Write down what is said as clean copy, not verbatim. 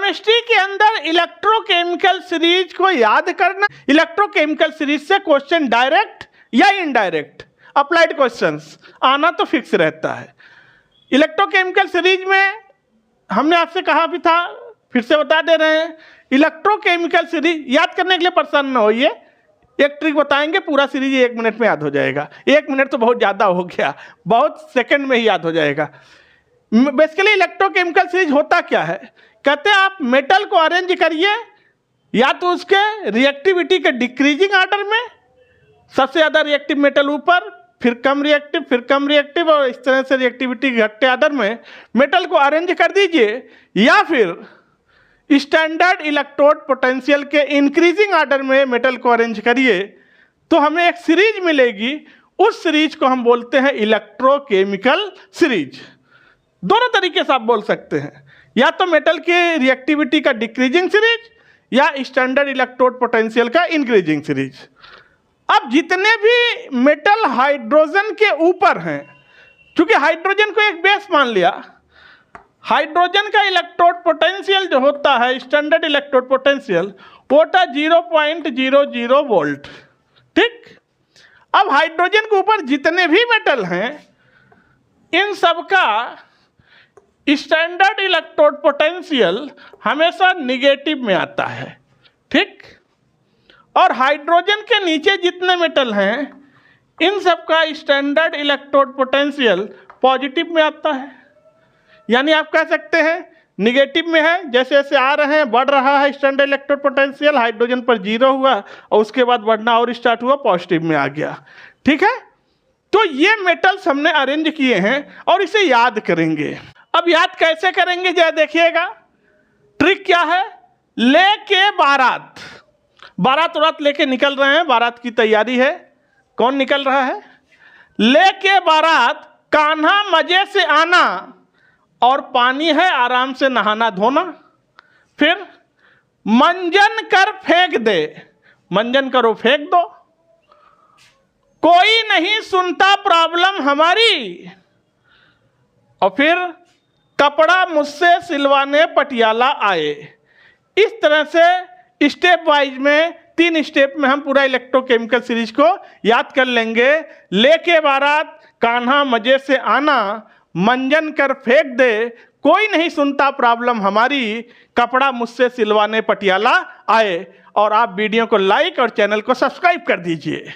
Chemistry के अंदर electrochemical series को याद करना, इलेक्ट्रोकेमिकल सीरीज से क्वेश्चन डायरेक्ट या इनडायरेक्ट अप्लाइड क्वेश्चंस आना तो फिक्स रहता है। इलेक्ट्रोकेमिकल सीरीज में हमने आपसे कहा भी था, फिर से बता दे रहे हैं, इलेक्ट्रोकेमिकल सीरीज याद करने के लिए परेशान न होइए, एक ट्रिक बताएंगे, पूरा सीरीज 1 मिनट में याद हो जाएगा। 1 मिनट तो बहुत ज़्यादा हो गया, बहुत सेकंड में ही याद हो जाएगा। बेसिकली इलेक्ट्रोकेमिकल सीरीज होता क्या है, कहते हैं आप मेटल को अरेंज करिए या तो उसके रिएक्टिविटी के डिक्रीजिंग ऑर्डर में, सबसे ज़्यादा रिएक्टिव मेटल ऊपर, फिर कम रिएक्टिव, फिर कम रिएक्टिव, और इस तरह से रिएक्टिविटी घटते ऑर्डर में मेटल को अरेंज कर दीजिए, या फिर स्टैंडर्ड इलेक्ट्रोड पोटेंशियल के इंक्रीजिंग ऑर्डर में मेटल को अरेंज करिए तो हमें एक सीरीज मिलेगी। उस सीरीज को हम बोलते हैं इलेक्ट्रोकेमिकल सीरीज। दोनों तरीके से आप बोल सकते हैं, या तो मेटल की रिएक्टिविटी का डिक्रीजिंग सीरीज या स्टैंडर्ड इलेक्ट्रोड पोटेंशियल का इंक्रीजिंग सीरीज। अब जितने भी मेटल हाइड्रोजन के ऊपर हैं, क्योंकि हाइड्रोजन को एक बेस मान लिया, हाइड्रोजन का इलेक्ट्रोड पोटेंशियल जो होता है स्टैंडर्ड इलेक्ट्रोड पोटेंशियल वो होता है 0.00 वोल्ट, ठीक। अब हाइड्रोजन के ऊपर जितने भी मेटल हैं इन सबका स्टैंडर्ड इलेक्ट्रोड पोटेंशियल हमेशा निगेटिव में आता है, ठीक। और हाइड्रोजन के नीचे जितने मेटल हैं इन सबका स्टैंडर्ड इलेक्ट्रोड पोटेंशियल पॉजिटिव में आता है। यानी आप कह सकते हैं निगेटिव में है, जैसे जैसे आ रहे हैं बढ़ रहा है स्टैंडर्ड इलेक्ट्रोड पोटेंशियल, हाइड्रोजन पर 0 हुआ और उसके बाद बढ़ना और स्टार्ट हुआ, पॉजिटिव में आ गया, ठीक है। तो ये मेटल्स हमने अरेंज किए हैं और इसे याद करेंगे। अब याद कैसे करेंगे जरा देखिएगा, ट्रिक क्या है। लेके बारात, बारात उरात लेके निकल रहे हैं, बारात की तैयारी है। कौन निकल रहा है? लेके बारात कान्हा मजे से आना, और पानी है आराम से नहाना धोना। फिर मंजन कर फेंक दे, मंजन करो फेंक दो, कोई नहीं सुनता प्रॉब्लम हमारी। और फिर कपड़ा मुझसे सिलवाने पटियाला आए। इस तरह से स्टेप वाइज में 3 स्टेप में हम पूरा इलेक्ट्रोकेमिकल सीरीज को याद कर लेंगे। लेके बारात कान्हा मजे से आना, मंजन कर फेंक दे, कोई नहीं सुनता प्रॉब्लम हमारी, कपड़ा मुझसे सिलवाने पटियाला आए। और आप वीडियो को लाइक और चैनल को सब्सक्राइब कर दीजिए।